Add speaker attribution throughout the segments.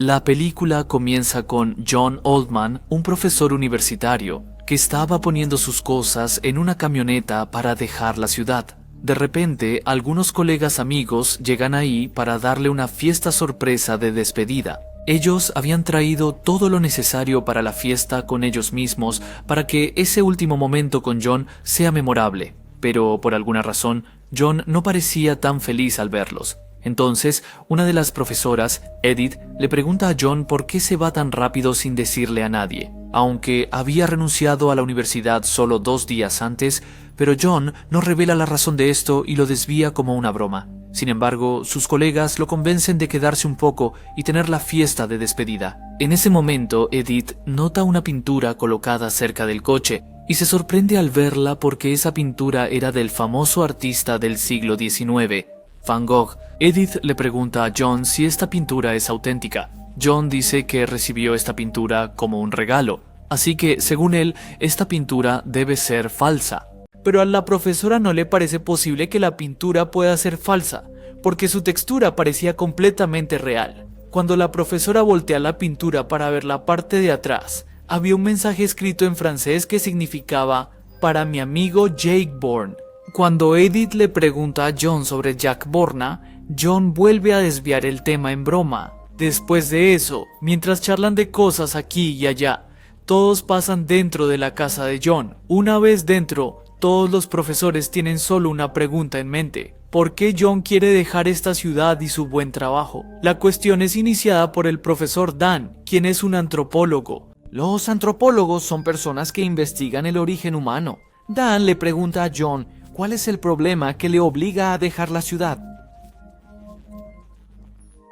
Speaker 1: La película comienza con John Oldman, un profesor universitario, que estaba poniendo sus cosas en una camioneta para dejar la ciudad. De repente, algunos colegas amigos llegan ahí para darle una fiesta sorpresa de despedida. Ellos habían traído todo lo necesario para la fiesta con ellos mismos para que ese último momento con John sea memorable. Pero por alguna razón, John no parecía tan feliz al verlos. Entonces, una de las profesoras, Edith, le pregunta a John por qué se va tan rápido sin decirle a nadie. Aunque había renunciado a la universidad solo 2 días antes, pero John no revela la razón de esto y lo desvía como una broma. Sin embargo, sus colegas lo convencen de quedarse un poco y tener la fiesta de despedida. En ese momento, Edith nota una pintura colocada cerca del coche y se sorprende al verla porque esa pintura era del famoso artista del siglo XIX, Van Gogh. Edith le pregunta a John si esta pintura es auténtica. John dice que recibió esta pintura como un regalo, así que, según él, esta pintura debe ser falsa. Pero a la profesora no le parece posible que la pintura pueda ser falsa, porque su textura parecía completamente real. Cuando la profesora voltea la pintura para ver la parte de atrás, había un mensaje escrito en francés que significaba «Para mi amigo Jake Bourne». Cuando Edith le pregunta a John sobre Jack Borna, John vuelve a desviar el tema en broma. Después de eso, mientras charlan de cosas aquí y allá, todos pasan dentro de la casa de John. Una vez dentro, todos los profesores tienen solo una pregunta en mente: ¿por qué John quiere dejar esta ciudad y su buen trabajo? La cuestión es iniciada por el profesor Dan, quien es un antropólogo. Los antropólogos son personas que investigan el origen humano. Dan le pregunta a John cuál es el problema que le obliga a dejar la ciudad.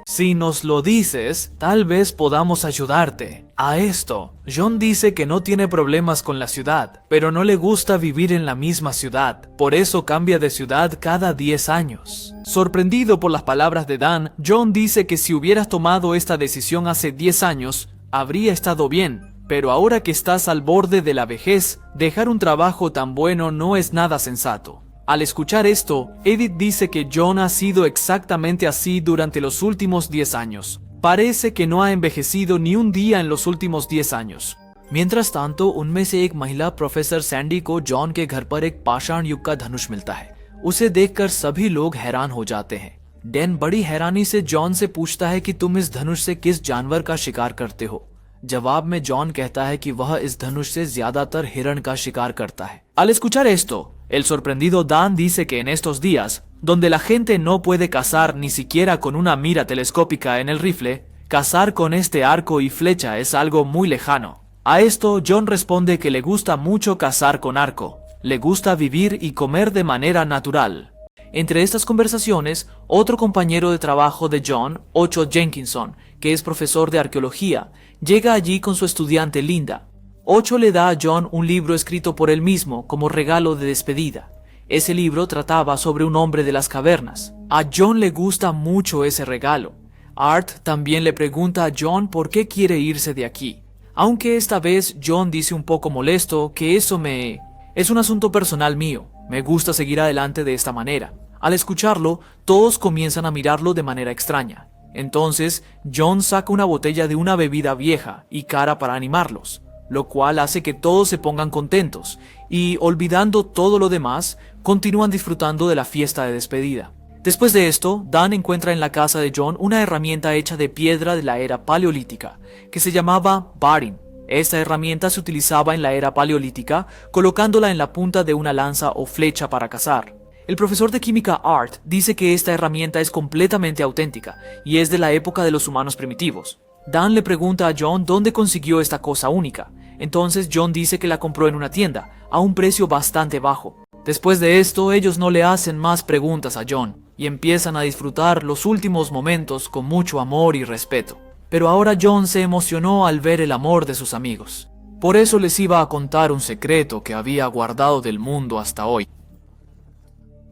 Speaker 1: Si nos lo dices, tal vez podamos ayudarte. A esto, John dice que no tiene problemas con la ciudad, pero no le gusta vivir en la misma ciudad, por eso cambia de ciudad cada 10 años. Sorprendido por las palabras de Dan, John dice que si hubieras tomado esta decisión hace 10 años, habría estado bien, pero ahora que estás al borde de la vejez, dejar un trabajo tan bueno no es nada sensato. Al escuchar esto, Edith dice que John ha sido exactamente así durante los últimos 10 años. Parece que no ha envejecido ni un día en los últimos 10 años. मिentras tanto उनमें से एक महिला professor Sandy को जॉन के घर पर एक पाषाण युग का धनुष मिलता है। उसे देखकर सभी लोग हैरान हो जाते हैं। डैन बड़ी हैरानी से जॉन से पूछता है कि तुम इस धनुष से किस जानवर का शिकार करते हो। जवाब में जॉन कहता है कि वह इस धनुष से ज्यादातर हिरण का शिकार करता है। Al escuchar esto, el sorprendido Dan dice que en estos días, donde la gente no puede cazar ni siquiera con una mira telescópica en el rifle, cazar con este arco y flecha es algo muy lejano. A esto, John responde que le gusta mucho cazar con arco, le gusta vivir y comer de manera natural. Entre estas conversaciones, otro compañero de trabajo de John, Ocho Jenkinson, que es profesor de arqueología, llega allí con su estudiante Linda. Ocho le da a John un libro escrito por él mismo como regalo de despedida. Ese libro trataba sobre un hombre de las cavernas. A John le gusta mucho ese regalo. Art también le pregunta a John por qué quiere irse de aquí. Aunque esta vez John dice un poco molesto que es un asunto personal mío. Me gusta seguir adelante de esta manera. Al escucharlo, todos comienzan a mirarlo de manera extraña. Entonces, John saca una botella de una bebida vieja y cara para animarlos, lo cual hace que todos se pongan contentos y, olvidando todo lo demás, continúan disfrutando de la fiesta de despedida. Después de esto, Dan encuentra en la casa de John una herramienta hecha de piedra de la era paleolítica, que se llamaba barin. Esta herramienta se utilizaba en la era paleolítica, colocándola en la punta de una lanza o flecha para cazar. El profesor de química Art dice que esta herramienta es completamente auténtica y es de la época de los humanos primitivos. Dan le pregunta a John dónde consiguió esta cosa única. Entonces John dice que la compró en una tienda, a un precio bastante bajo. Después de esto, ellos no le hacen más preguntas a John y empiezan a disfrutar los últimos momentos con mucho amor y respeto. Pero ahora John se emocionó al ver el amor de sus amigos. Por eso les iba a contar un secreto que había guardado del mundo hasta hoy.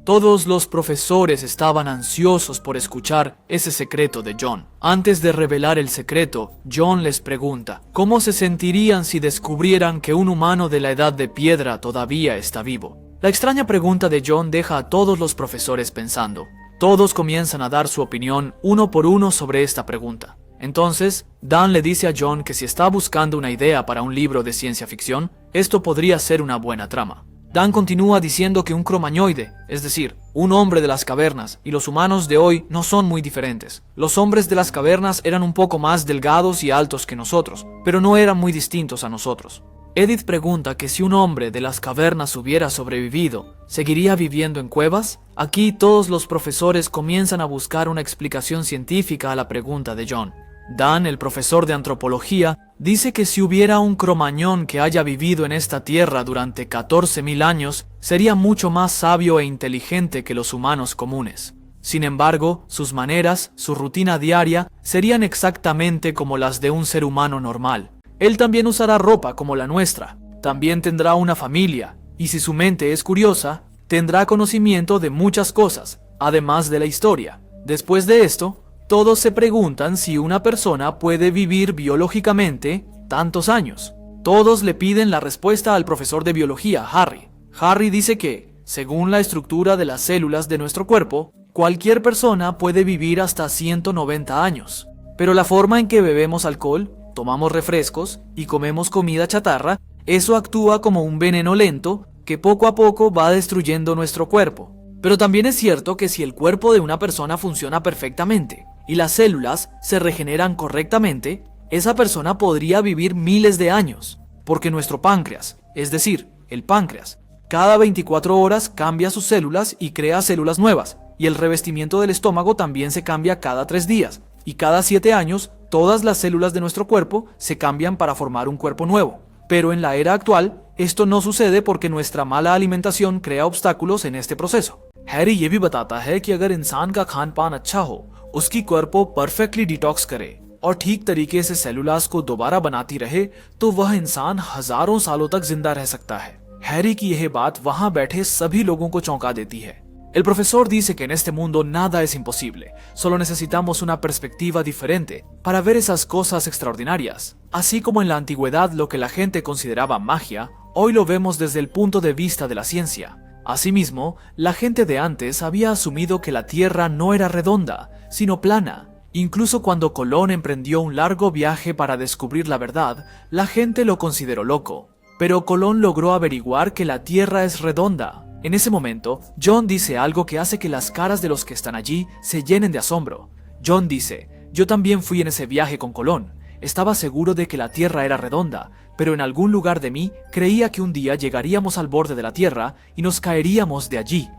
Speaker 1: Todos los profesores estaban ansiosos por escuchar ese secreto de John. Antes de revelar el secreto, John les pregunta ¿cómo se sentirían si descubrieran que un humano de la edad de piedra todavía está vivo? La extraña pregunta de John deja a todos los profesores pensando. Todos comienzan a dar su opinión uno por uno sobre esta pregunta. Entonces, Dan le dice a John que si está buscando una idea para un libro de ciencia ficción, esto podría ser una buena trama. Dan continúa diciendo que un cromañoide, es decir, un hombre de las cavernas, y los humanos de hoy no son muy diferentes. Los hombres de las cavernas eran un poco más delgados y altos que nosotros, pero no eran muy distintos a nosotros. Edith pregunta que si un hombre de las cavernas hubiera sobrevivido, ¿seguiría viviendo en cuevas? Aquí todos los profesores comienzan a buscar una explicación científica a la pregunta de John. Dan, el profesor de antropología, dice que si hubiera un cromañón que haya vivido en esta tierra durante 14.000 años, sería mucho más sabio e inteligente que los humanos comunes. Sin embargo, sus maneras, su rutina diaria, serían exactamente como las de un ser humano normal. Él también usará ropa como la nuestra, también tendrá una familia, y si su mente es curiosa, tendrá conocimiento de muchas cosas, además de la historia. Después de esto, todos se preguntan si una persona puede vivir biológicamente tantos años. Todos le piden la respuesta al profesor de biología, Harry. Harry dice que, según la estructura de las células de nuestro cuerpo, cualquier persona puede vivir hasta 190 años. Pero la forma en que bebemos alcohol, tomamos refrescos y comemos comida chatarra, eso actúa como un veneno lento que poco a poco va destruyendo nuestro cuerpo. Pero también es cierto que si el cuerpo de una persona funciona perfectamente y las células se regeneran correctamente, esa persona podría vivir miles de años, porque nuestro páncreas, es decir, el páncreas, cada 24 horas cambia sus células y crea células nuevas, y el revestimiento del estómago también se cambia cada 3 días, y cada 7 años todas las células de nuestro cuerpo se cambian para formar un cuerpo nuevo. Pero en la era actual, esto no sucede porque nuestra mala alimentación crea obstáculos en este proceso. Harry ये भी बताता है कि अगर इंसान का खान पान अच्छा हो, उसकी कुर्पो परफेक्टली डिटॉक्स करे और ठीक तरीके से सेलुलास को दोबारा बनाती रहे, तो वह इंसान हजारों सालों तक जिंदा रह सकता है। हैरी की यह बात वहां बैठे सभी लोगों को चौंका देती है। El profesor dice que en este mundo nada es imposible, solo necesitamos una perspectiva diferente para ver esas cosas extraordinarias. Así como en la antigüedad lo que la gente consideraba magia, hoy lo vemos desde el punto de vista de la ciencia. Asimismo, la gente de antes había asumido que la Tierra no era redonda, sino plana. Incluso cuando Colón emprendió un largo viaje para descubrir la verdad, la gente lo consideró loco. Pero Colón logró averiguar que la Tierra es redonda. En ese momento, John dice algo que hace que las caras de los que están allí se llenen de asombro. John dice: yo también fui en ese viaje con Colón. Estaba seguro de que la Tierra era redonda, pero en algún lugar de mí creía que un día llegaríamos al borde de la Tierra y nos caeríamos de allí.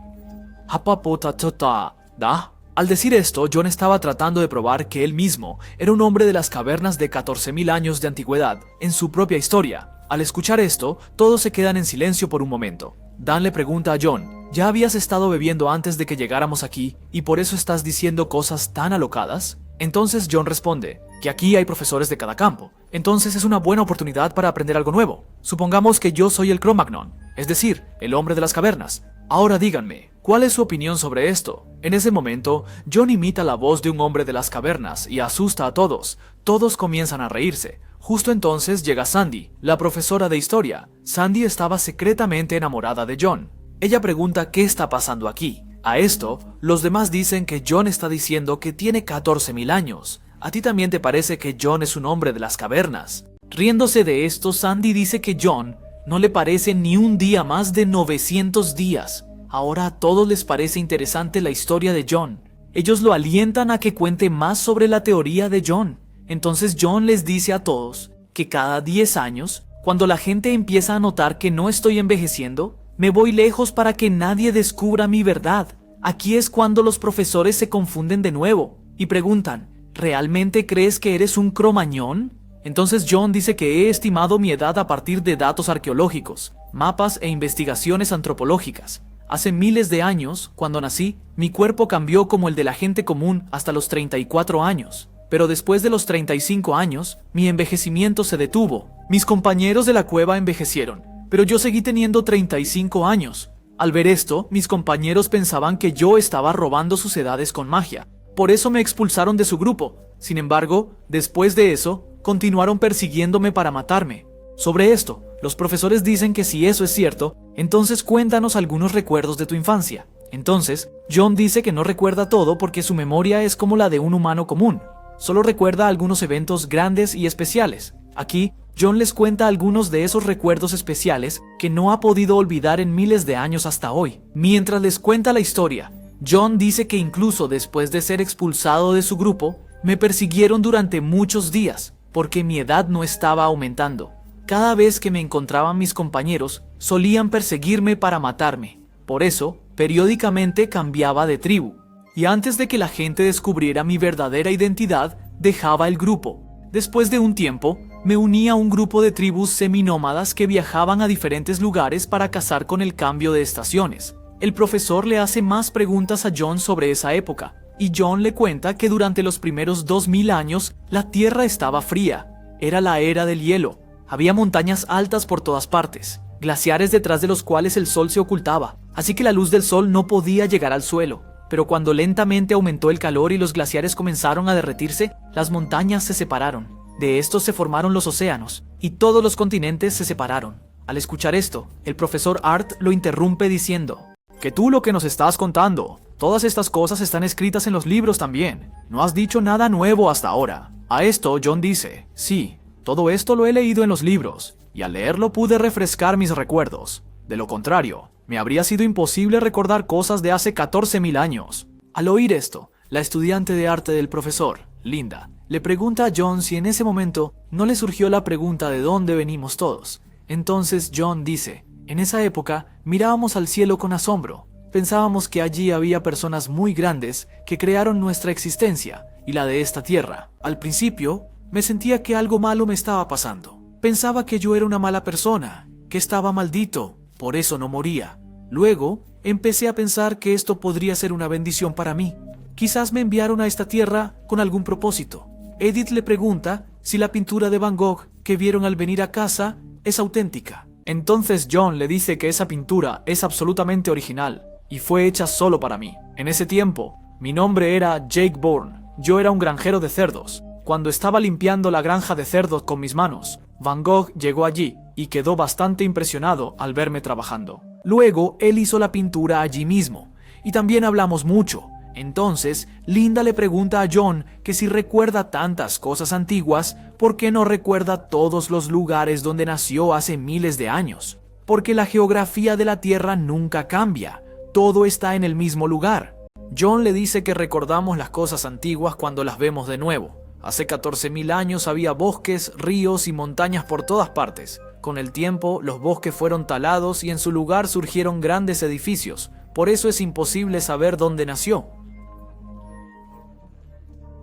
Speaker 1: Al decir esto, John estaba tratando de probar que él mismo era un hombre de las cavernas de 14.000 años de antigüedad en su propia historia. Al escuchar esto, todos se quedan en silencio por un momento. Dan le pregunta a John: ¿ya habías estado bebiendo antes de que llegáramos aquí y por eso estás diciendo cosas tan alocadas? Entonces John responde que aquí hay profesores de cada campo, entonces es una buena oportunidad para aprender algo nuevo. Supongamos que yo soy el Cro-Magnon, es decir, el hombre de las cavernas. Ahora díganme, ¿cuál es su opinión sobre esto? En ese momento, John imita la voz de un hombre de las cavernas y asusta a todos. Todos comienzan a reírse. Justo entonces llega Sandy, la profesora de historia. Sandy estaba secretamente enamorada de John. Ella pregunta qué está pasando aquí. A esto, los demás dicen que John está diciendo que tiene 14.000 años. ¿A ti también te parece que John es un hombre de las cavernas? Riéndose de esto, Sandy dice que John no le parece ni un día más de 900 días. Ahora a todos les parece interesante la historia de John. Ellos lo alientan a que cuente más sobre la teoría de John. Entonces John les dice a todos que cada 10 años, cuando la gente empieza a notar que no estoy envejeciendo, me voy lejos para que nadie descubra mi verdad. Aquí es cuando los profesores se confunden de nuevo y preguntan: ¿realmente crees que eres un cromañón? Entonces John dice que he estimado mi edad a partir de datos arqueológicos, mapas e investigaciones antropológicas. Hace miles de años, cuando nací, mi cuerpo cambió como el de la gente común hasta los 34 años. Pero después de los 35 años, mi envejecimiento se detuvo. Mis compañeros de la cueva envejecieron, pero yo seguí teniendo 35 años. Al ver esto, mis compañeros pensaban que yo estaba robando sus edades con magia. Por eso me expulsaron de su grupo. Sin embargo, después de eso, continuaron persiguiéndome para matarme. Sobre esto, los profesores dicen que si eso es cierto, entonces cuéntanos algunos recuerdos de tu infancia. Entonces, John dice que no recuerda todo porque su memoria es como la de un humano común. solo recuerda algunos eventos grandes y especiales. Aquí, John les cuenta algunos de esos recuerdos especiales que no ha podido olvidar en miles de años hasta hoy. Mientras les cuenta la historia, John dice que incluso después de ser expulsado de su grupo, me persiguieron durante muchos días, porque mi edad no estaba aumentando. Cada vez que me encontraban mis compañeros, solían perseguirme para matarme. Por eso, periódicamente cambiaba de tribu. Y antes de que la gente descubriera mi verdadera identidad, dejaba el grupo. Después de un tiempo, me uní a un grupo de tribus seminómadas que viajaban a diferentes lugares para cazar con el cambio de estaciones. El profesor le hace más preguntas a John sobre esa época, y John le cuenta que durante los primeros 2000 años la Tierra estaba fría. Era la era del hielo. Había montañas altas por todas partes, glaciares detrás de los cuales el sol se ocultaba, así que la luz del sol no podía llegar al suelo. Pero cuando lentamente aumentó el calor y los glaciares comenzaron a derretirse, las montañas se separaron. De estos se formaron los océanos, y todos los continentes se separaron. Al escuchar esto, el profesor Art lo interrumpe diciendo: «Que tú lo que nos estás contando, todas estas cosas están escritas en los libros también. No has dicho nada nuevo hasta ahora». A esto John dice: «Sí, todo esto lo he leído en los libros, y al leerlo pude refrescar mis recuerdos. De lo contrario, me habría sido imposible recordar cosas de hace 14.000 años». Al oír esto, la estudiante de arte del profesor, Linda, le pregunta a John si en ese momento no le surgió la pregunta de dónde venimos todos. Entonces John dice: «En esa época mirábamos al cielo con asombro. Pensábamos que allí había personas muy grandes que crearon nuestra existencia y la de esta tierra. Al principio, me sentía que algo malo me estaba pasando. Pensaba que yo era una mala persona, que estaba maldito, por eso no moría. Luego, empecé a pensar que esto podría ser una bendición para mí. Quizás me enviaron a esta tierra con algún propósito». Edith le pregunta si la pintura de Van Gogh que vieron al venir a casa es auténtica. Entonces John le dice que esa pintura es absolutamente original y fue hecha solo para mí. En ese tiempo, mi nombre era Jake Bourne. Yo era un granjero de cerdos. Cuando estaba limpiando la granja de cerdos con mis manos, Van Gogh llegó allí y quedó bastante impresionado al verme trabajando. Luego, él hizo la pintura allí mismo, y también hablamos mucho. Entonces, Linda le pregunta a John que si recuerda tantas cosas antiguas, ¿por qué no recuerda todos los lugares donde nació hace miles de años? Porque la geografía de la Tierra nunca cambia, todo está en el mismo lugar. John le dice que recordamos las cosas antiguas cuando las vemos de nuevo. Hace 14.000 años había bosques, ríos y montañas por todas partes. Con el tiempo, los bosques fueron talados y en su lugar surgieron grandes edificios. Por eso es imposible saber dónde nació.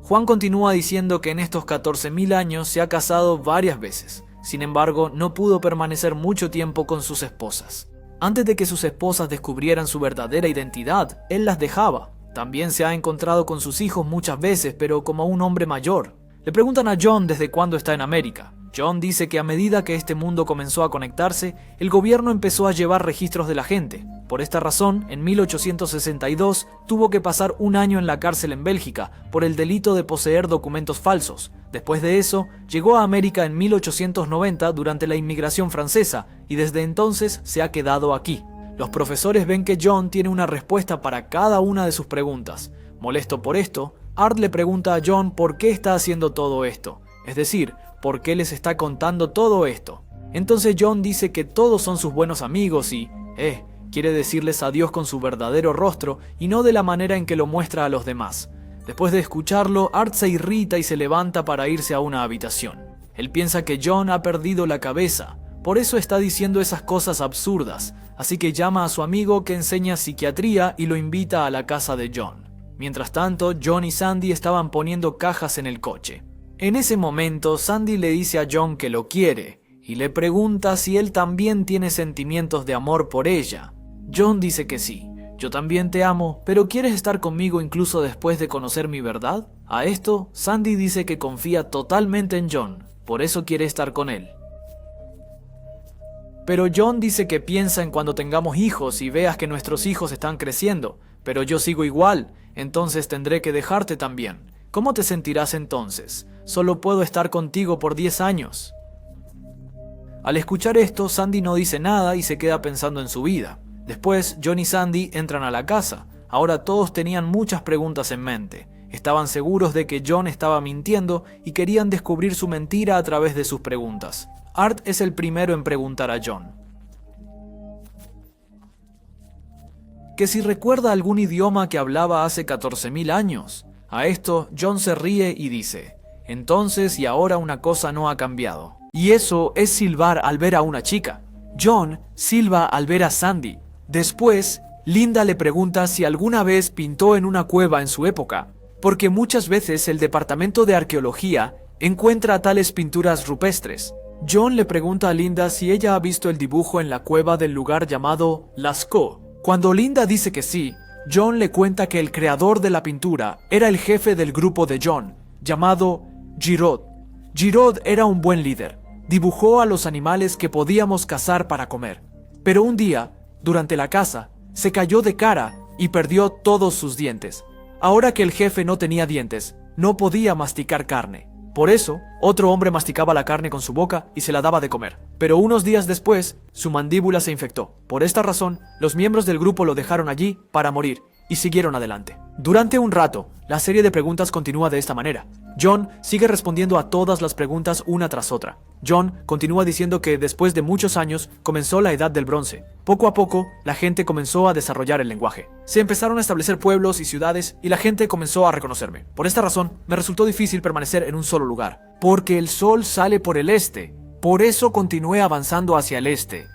Speaker 1: Juan continúa diciendo que en estos 14.000 años se ha casado varias veces. Sin embargo, no pudo permanecer mucho tiempo con sus esposas. Antes de que sus esposas descubrieran su verdadera identidad, él las dejaba. También se ha encontrado con sus hijos muchas veces, pero como un hombre mayor. Le preguntan a John desde cuándo está en América. John dice que a medida que este mundo comenzó a conectarse, el gobierno empezó a llevar registros de la gente. Por esta razón, en 1862 tuvo que pasar un año en la cárcel en Bélgica por el delito de poseer documentos falsos. Después de eso, llegó a América en 1890 durante la inmigración francesa y desde entonces se ha quedado aquí. Los profesores ven que John tiene una respuesta para cada una de sus preguntas. Molesto por esto, Art le pregunta a John por qué está haciendo todo esto. Es decir, por qué les está contando todo esto. Entonces John dice que todos son sus buenos amigos y, quiere decirles adiós con su verdadero rostro y no de la manera en que lo muestra a los demás. Después de escucharlo, Art se irrita y se levanta para irse a una habitación. Él piensa que John ha perdido la cabeza, por eso está diciendo esas cosas absurdas, así que llama a su amigo que enseña psiquiatría y lo invita a la casa de John. Mientras tanto, John y Sandy estaban poniendo cajas en el coche. En ese momento, Sandy le dice a John que lo quiere y le pregunta si él también tiene sentimientos de amor por ella. John dice que sí. Yo también te amo, pero ¿quieres estar conmigo incluso después de conocer mi verdad? A esto, Sandy dice que confía totalmente en John, por eso quiere estar con él. Pero John dice que piensa en cuando tengamos hijos y veas que nuestros hijos están creciendo, pero yo sigo igual, entonces tendré que dejarte también. ¿Cómo te sentirás entonces? Solo puedo estar contigo por 10 años. Al escuchar esto, Sandy no dice nada y se queda pensando en su vida. Después, John y Sandy entran a la casa. Ahora todos tenían muchas preguntas en mente. Estaban seguros de que John estaba mintiendo y querían descubrir su mentira a través de sus preguntas. Art es el primero en preguntar a John que si recuerda algún idioma que hablaba hace 14.000 años. A esto, John se ríe y dice: entonces y ahora una cosa no ha cambiado. Y eso es silbar al ver a una chica. John silba al ver a Sandy. Después, Linda le pregunta si alguna vez pintó en una cueva en su época, porque muchas veces el departamento de arqueología encuentra tales pinturas rupestres. John le pregunta a Linda si ella ha visto el dibujo en la cueva del lugar llamado Lascaux. Cuando Linda dice que sí, John le cuenta que el creador de la pintura era el jefe del grupo de John, llamado Giraud. Giraud era un buen líder. Dibujó a los animales que podíamos cazar para comer. Pero un día, durante la caza, se cayó de cara y perdió todos sus dientes. Ahora que el jefe no tenía dientes, no podía masticar carne. Por eso, otro hombre masticaba la carne con su boca y se la daba de comer. Pero unos días después, su mandíbula se infectó. Por esta razón, los miembros del grupo lo dejaron allí para morir y siguieron adelante. Durante un rato, la serie de preguntas continúa de esta manera. John sigue respondiendo a todas las preguntas una tras otra. John continúa diciendo que después de muchos años comenzó la Edad del Bronce. Poco a poco, la gente comenzó a desarrollar el lenguaje. Se empezaron a establecer pueblos y ciudades y la gente comenzó a reconocerme. Por esta razón, me resultó difícil permanecer en un solo lugar, porque el sol sale por el este. Por eso continué avanzando hacia el este.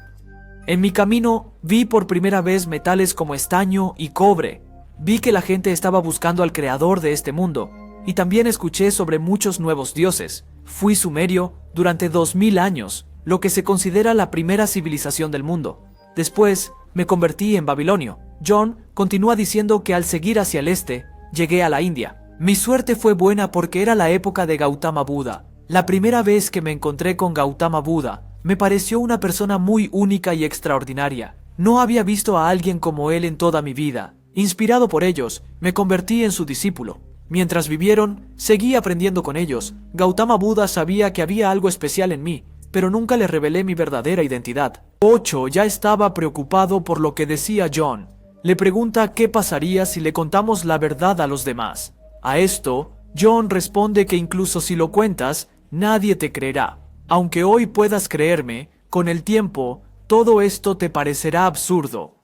Speaker 1: En mi camino, vi por primera vez metales como estaño y cobre. Vi que la gente estaba buscando al creador de este mundo. Y también escuché sobre muchos nuevos dioses. Fui sumerio durante 2000 años, lo que se considera la primera civilización del mundo. Después, me convertí en babilonio. John continúa diciendo que al seguir hacia el este, llegué a la India. Mi suerte fue buena porque era la época de Gautama Buda. La primera vez que me encontré con Gautama Buda, me pareció una persona muy única y extraordinaria. No había visto a alguien como él en toda mi vida. Inspirado por ellos, me convertí en su discípulo. Mientras vivieron, seguí aprendiendo con ellos. Gautama Buda sabía que había algo especial en mí, pero nunca le revelé mi verdadera identidad. Ocho ya estaba preocupado por lo que decía John. Le pregunta qué pasaría si le contamos la verdad a los demás. A esto, John responde que incluso si lo cuentas, nadie te creerá. Aunque hoy puedas creerme, con el tiempo, todo esto te parecerá absurdo.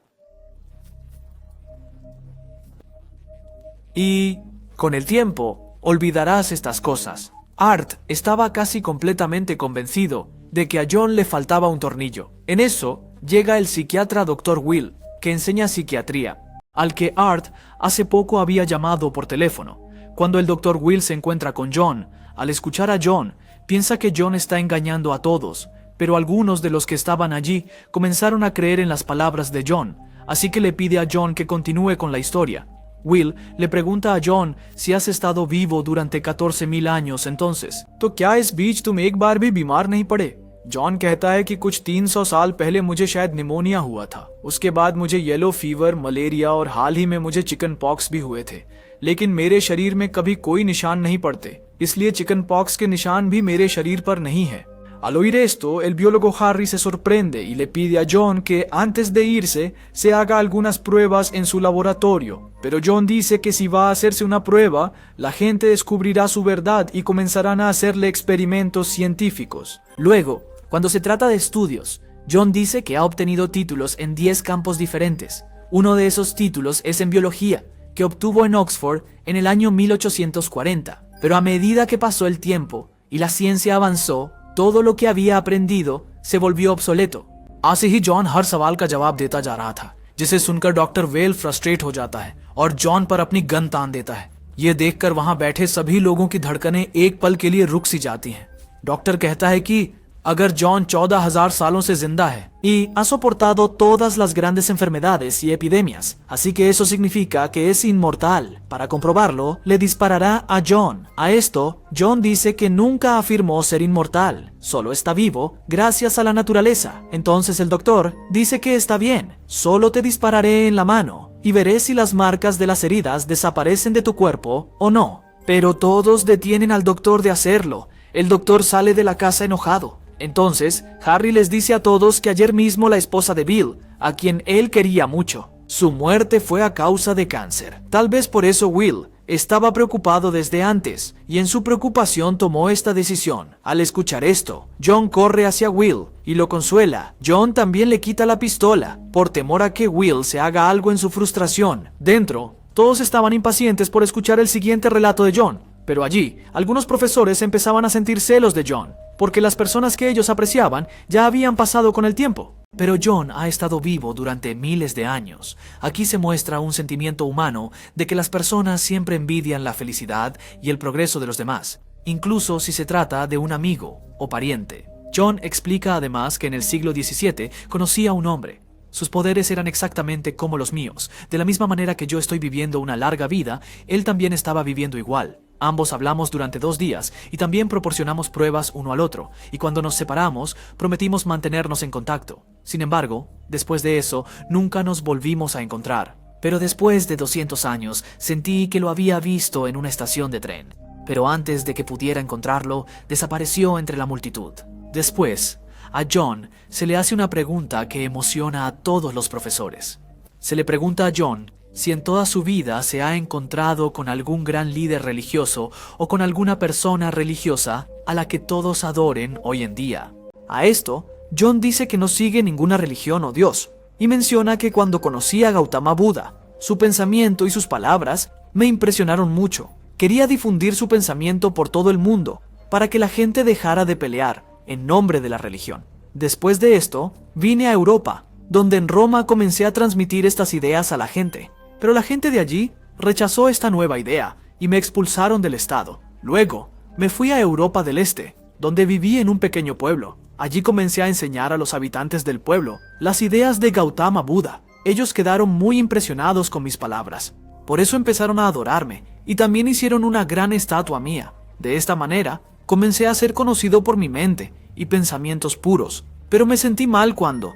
Speaker 1: Y con el tiempo, olvidarás estas cosas. Art estaba casi completamente convencido de que a John le faltaba un tornillo. En eso, llega el psiquiatra Dr. Will, que enseña psiquiatría, al que Art hace poco había llamado por teléfono. Cuando el Dr. Will se encuentra con John, al escuchar a John, piensa que John está engañando a todos, pero algunos de los que estaban allí comenzaron a creer en las palabras de John, así que le pide a John que continúe con la historia. Will le pregunta a John si has estado vivo durante 14,000 años entonces. तो क्या इस बीच तुम एक बार भी बीमार नहीं पड़े? जॉन कहता है कि कुछ 300 साल पहले मुझे शायद निमोनिया हुआ था। उसके बाद मुझे येलो फीवर, मलेरिया और हाल ही में मुझे चिकन पॉक्स भी हुए थे। लेकिन मेरे शरीर में कभी कोई निशान नहीं पड़ते, इसलिए चिकन पॉक्स के निशान भी मेरे शरीर पर नहीं है। Al oír esto, el biólogo Harry se sorprende y le pide a John que antes de irse se haga algunas pruebas en su laboratorio. Pero John dice que si va a hacerse una prueba, la gente descubrirá su verdad y comenzarán a hacerle experimentos científicos. Luego, cuando se trata de estudios, John dice que ha obtenido títulos en 10 campos diferentes. Uno de esos títulos es en biología, que obtuvo en Oxford en el año 1840. Pero a medida que pasó el tiempo y la ciencia avanzó, todo lo que había aprendido se volvió obsoleto. ऐसे ही जॉन हर सवाल का जवाब देता जा रहा था, जिसे सुनकर डॉक्टर वेल फ्रस्ट्रेट हो जाता है और जॉन पर अपनी गन तान देता है। ये देखकर वहां बैठे सभी लोगों की धड़कनें एक पल के लिए रुक सी जाती हैं। डॉक्टर कहता है कि अगर जॉन 14,000 सालों से जिंदा है y ha soportado todas las grandes enfermedades y epidemias, así que eso significa que es inmortal. Para comprobarlo, le disparará a John. A esto, John dice que nunca afirmó ser inmortal, solo está vivo gracias a la naturaleza. Entonces el doctor dice que está bien, solo te dispararé en la mano y veré si las marcas de las heridas desaparecen de tu cuerpo o no. Pero todos detienen al doctor de hacerlo. El doctor sale de la casa enojado. Entonces, Harry les dice a todos que ayer mismo la esposa de Bill, a quien él quería mucho, su muerte fue a causa de cáncer. Tal vez por eso Will estaba preocupado desde antes, y en su preocupación tomó esta decisión. Al escuchar esto, John corre hacia Will y lo consuela. John también le quita la pistola, por temor a que Will se haga algo en su frustración. Dentro, todos estaban impacientes por escuchar el siguiente relato de John, pero allí, algunos profesores empezaban a sentir celos de John, porque las personas que ellos apreciaban ya habían pasado con el tiempo. Pero John ha estado vivo durante miles de años. Aquí se muestra un sentimiento humano de que las personas siempre envidian la felicidad y el progreso de los demás, incluso si se trata de un amigo o pariente. John explica además que en el siglo XVII conocía a un hombre. Sus poderes eran exactamente como los míos. De la misma manera que yo estoy viviendo una larga vida, él también estaba viviendo igual. Ambos hablamos durante 2 días y también proporcionamos pruebas uno al otro, y cuando nos separamos, prometimos mantenernos en contacto. Sin embargo, después de eso, nunca nos volvimos a encontrar. Pero después de 200 años, sentí que lo había visto en una estación de tren. Pero antes de que pudiera encontrarlo, desapareció entre la multitud. Después, a John se le hace una pregunta que emociona a todos los profesores. Se le pregunta a John si en toda su vida se ha encontrado con algún gran líder religioso o con alguna persona religiosa a la que todos adoren hoy en día. A esto, John dice que no sigue ninguna religión o Dios, y menciona que cuando conocí a Gautama Buda, su pensamiento y sus palabras me impresionaron mucho. Quería difundir su pensamiento por todo el mundo, para que la gente dejara de pelear en nombre de la religión. Después de esto, vine a Europa, donde en Roma comencé a transmitir estas ideas a la gente. Pero la gente de allí rechazó esta nueva idea y me expulsaron del estado. Luego, me fui a Europa del Este, donde viví en un pequeño pueblo. Allí comencé a enseñar a los habitantes del pueblo las ideas de Gautama Buda. Ellos quedaron muy impresionados con mis palabras. Por eso empezaron a adorarme y también hicieron una gran estatua mía. De esta manera, comencé a ser conocido por mi mente y pensamientos puros. Pero me sentí mal cuando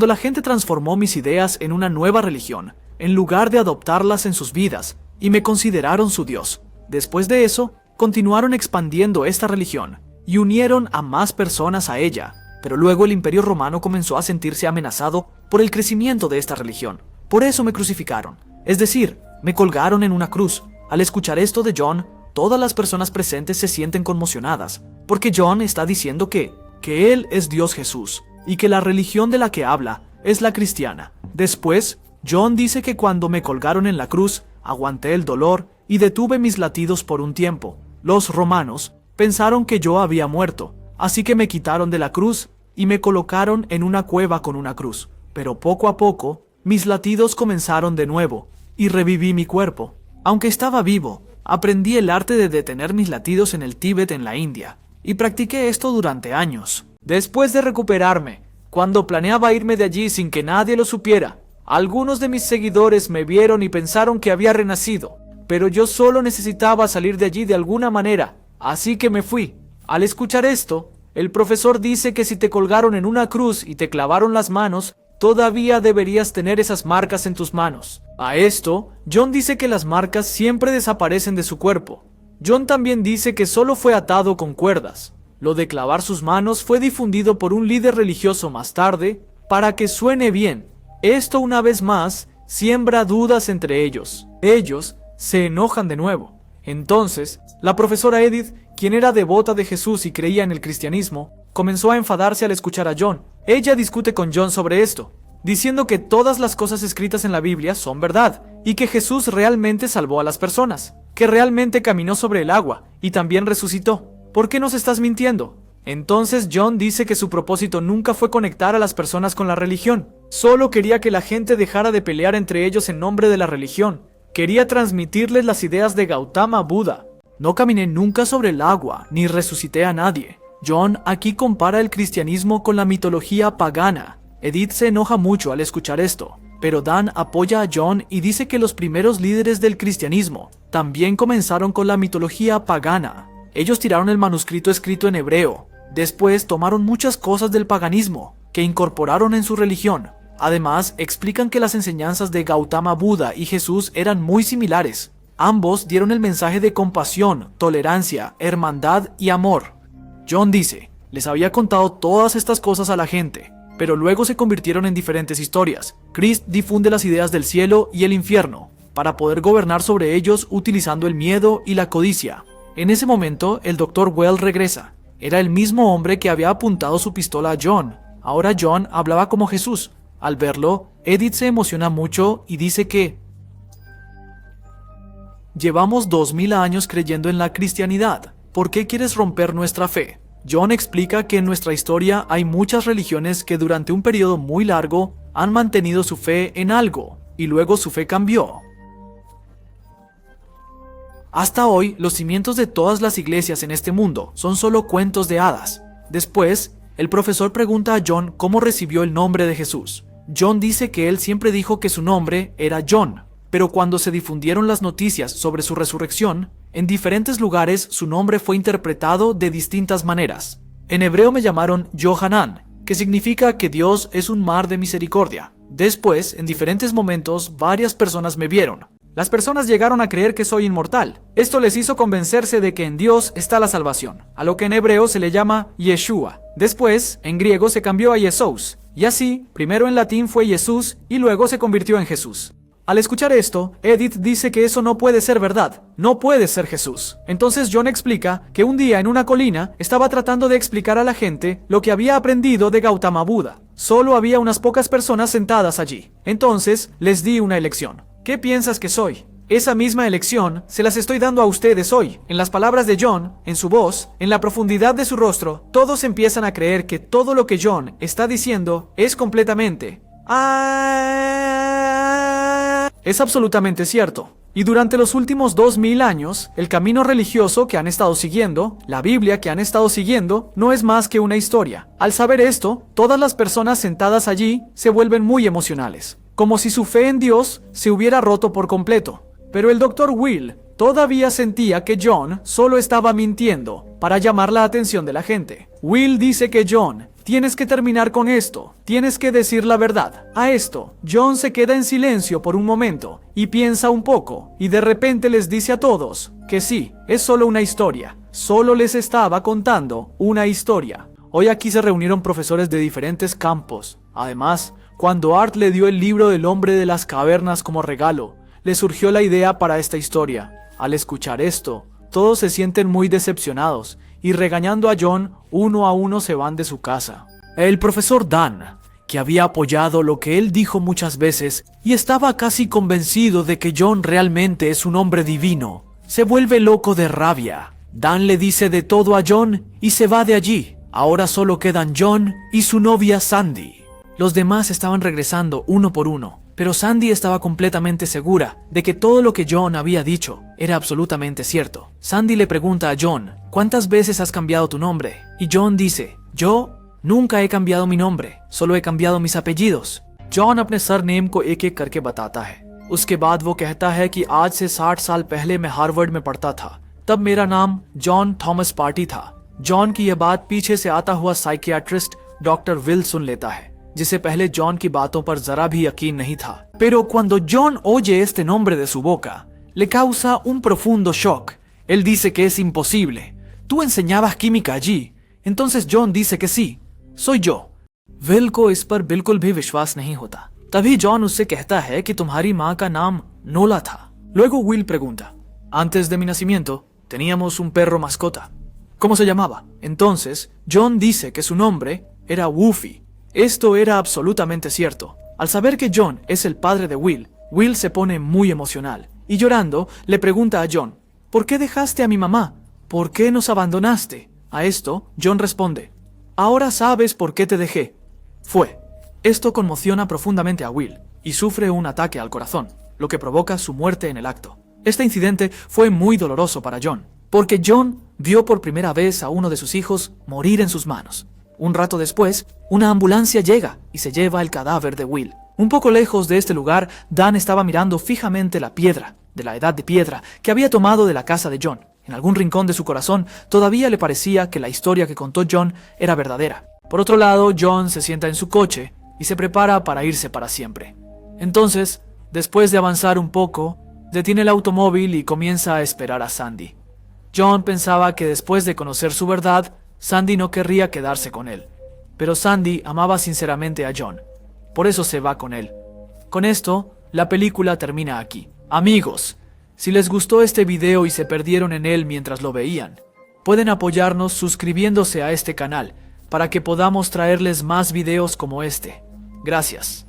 Speaker 1: la gente transformó mis ideas en una nueva religión, en lugar de adoptarlas en sus vidas, y me consideraron su Dios. Después de eso, continuaron expandiendo esta religión, y unieron a más personas a ella. Pero luego el Imperio Romano comenzó a sentirse amenazado por el crecimiento de esta religión. Por eso me crucificaron, es decir, me colgaron en una cruz. Al escuchar esto de John, todas las personas presentes se sienten conmocionadas, porque John está diciendo que él es Dios Jesús, y que la religión de la que habla es la cristiana. Después, John dice que cuando me colgaron en la cruz, aguanté el dolor y detuve mis latidos por un tiempo. Los romanos pensaron que yo había muerto, así que me quitaron de la cruz y me colocaron en una cueva con una cruz. Pero poco a poco, mis latidos comenzaron de nuevo y reviví mi cuerpo. Aunque estaba vivo, aprendí el arte de detener mis latidos en el Tíbet en la India, y practiqué esto durante años. Después de recuperarme, cuando planeaba irme de allí sin que nadie lo supiera, algunos de mis seguidores me vieron y pensaron que había renacido, pero yo solo necesitaba salir de allí de alguna manera, así que me fui. Al escuchar esto, el profesor dice que si te colgaron en una cruz y te clavaron las manos, todavía deberías tener esas marcas en tus manos. A esto, John dice que las marcas siempre desaparecen de su cuerpo. John también dice que solo fue atado con cuerdas. Lo de clavar sus manos fue difundido por un líder religioso más tarde para que suene bien. Esto una vez más siembra dudas entre ellos. Ellos se enojan de nuevo. Entonces, la profesora Edith, quien era devota de Jesús y creía en el cristianismo, comenzó a enfadarse al escuchar a John. Ella discute con John sobre esto, diciendo que todas las cosas escritas en la Biblia son verdad, y que Jesús realmente salvó a las personas, que realmente caminó sobre el agua y también resucitó. ¿Por qué nos estás mintiendo? Entonces John dice que su propósito nunca fue conectar a las personas con la religión. Solo quería que la gente dejara de pelear entre ellos en nombre de la religión. Quería transmitirles las ideas de Gautama Buda. No caminé nunca sobre el agua, ni resucité a nadie. John aquí compara el cristianismo con la mitología pagana. Edith se enoja mucho al escuchar esto, pero Dan apoya a John y dice que los primeros líderes del cristianismo también comenzaron con la mitología pagana. Ellos tiraron el manuscrito escrito en hebreo. Después tomaron muchas cosas del paganismo que incorporaron en su religión. Además, explican que las enseñanzas de Gautama Buda y Jesús eran muy similares. Ambos dieron el mensaje de compasión, tolerancia, hermandad y amor. John dice, les había contado todas estas cosas a la gente, pero luego se convirtieron en diferentes historias. Christ difunde las ideas del cielo y el infierno. para poder gobernar sobre ellos utilizando el miedo y la codicia. En ese momento, el Dr. Well regresa. Era el mismo hombre que había apuntado su pistola a John. Ahora John hablaba como Jesús. Al verlo, Edith se emociona mucho y dice que llevamos 2000 años creyendo en la cristianidad. ¿Por qué quieres romper nuestra fe? John explica que en nuestra historia hay muchas religiones que durante un periodo muy largo han mantenido su fe en algo y luego su fe cambió. Hasta hoy, los cimientos de todas las iglesias en este mundo son solo cuentos de hadas. Después, el profesor pregunta a John cómo recibió el nombre de Jesús. John dice que él siempre dijo que su nombre era John, pero cuando se difundieron las noticias sobre su resurrección, en diferentes lugares su nombre fue interpretado de distintas maneras. En hebreo me llamaron Yohanan, que significa que Dios es un mar de misericordia. Después, en diferentes momentos, varias personas me vieron. Las personas llegaron a creer que soy inmortal. Esto les hizo convencerse de que en Dios está la salvación, a lo que en hebreo se le llama Yeshua. Después, en griego se cambió a Jesús, y así, primero en latín fue Jesús y luego se convirtió en Jesús. Al escuchar esto, Edith dice que eso no puede ser verdad, no puede ser Jesús. Entonces John explica que un día en una colina estaba tratando de explicar a la gente lo que había aprendido de Gautama Buda. Solo había unas pocas personas sentadas allí. Entonces les di una elección. ¿Qué piensas que soy? Esa misma elección se las estoy dando a ustedes hoy. En las palabras de John, en su voz, en la profundidad de su rostro, todos empiezan a creer que todo lo que John está diciendo es completamente es absolutamente cierto. Y durante los últimos 2000 años, el camino religioso que han estado siguiendo, la Biblia que han estado siguiendo, no es más que una historia. Al saber esto, todas las personas sentadas allí se vuelven muy emocionales, como si su fe en Dios se hubiera roto por completo. Pero el Dr. Will todavía sentía que John solo estaba mintiendo para llamar la atención de la gente. Will dice que John, tienes que terminar con esto, tienes que decir la verdad. A esto, John se queda en silencio por un momento y piensa un poco, y de repente les dice a todos que sí, es solo una historia, solo les estaba contando una historia. Hoy aquí se reunieron profesores de diferentes campos. Además, cuando Art le dio el libro del hombre de las cavernas como regalo, le surgió la idea para esta historia. Al escuchar esto, todos se sienten muy decepcionados y regañando a John, uno a uno se van de su casa. El profesor Dan, que había apoyado lo que él dijo muchas veces y estaba casi convencido de que John realmente es un hombre divino, se vuelve loco de rabia. Dan le dice de todo a John y se va de allí. Ahora solo quedan John y su novia Sandy. Los demás estaban regresando uno por uno, pero Sandy estaba completamente segura de que todo lo que John había dicho era absolutamente cierto. Sandy le pregunta a John, ¿cuántas veces has cambiado tu nombre? Y John dice, yo nunca he cambiado mi nombre, solo he cambiado mis apellidos. John अपने सरनेम को एक-एक करके बताता है. उसके बाद वो कहता है कि आज से 60 साल पहले मैं हार्वर्ड में पढ़ता था. तब मेरा नाम जॉन थॉमस पार्टी था. जॉन की यह बात पीछे से आता हुआ साइकियाट्रिस्ट डॉक्टर विल सुन लेता है, जिसे पहले John की बातों पर जरा भी यकीन नहीं था. Pero cuando John oye este nombre de su boca, le causa un profundo shock. Él dice que es imposible. Tú enseñabas química allí. Entonces John dice que sí, soy yo. Will को इस पर बिल्कुल भी विश्वास नहीं होता. तभी John उससे कहता है कि तुम्हारी माँ का नाम Nola था. Luego Will pregunta, antes de mi nacimiento, teníamos un perro mascota. ¿Cómo se llamaba? Entonces, John dice que su nombre era Woofy. Esto era absolutamente cierto. Al saber que John es el padre de Will, Will se pone muy emocional y llorando le pregunta a John, ¿por qué dejaste a mi mamá? ¿Por qué nos abandonaste? A esto, John responde, ahora sabes por qué te dejé. Esto conmociona profundamente a Will y sufre un ataque al corazón, lo que provoca su muerte en el acto. Este incidente fue muy doloroso para John, porque John vio por primera vez a uno de sus hijos morir en sus manos. Un rato después, una ambulancia llega y se lleva el cadáver de Will. Un poco lejos de este lugar, Dan estaba mirando fijamente la piedra, de la edad de piedra, que había tomado de la casa de John. En algún rincón de su corazón, todavía le parecía que la historia que contó John era verdadera. Por otro lado, John se sienta en su coche y se prepara para irse para siempre. Entonces, después de avanzar un poco, detiene el automóvil y comienza a esperar a Sandy. John pensaba que después de conocer su verdad, Sandy no querría quedarse con él, pero Sandy amaba sinceramente a John, por eso se va con él. Con esto, la película termina aquí. Amigos, si les gustó este video y se perdieron en él mientras lo veían, pueden apoyarnos suscribiéndose a este canal para que podamos traerles más videos como este. Gracias.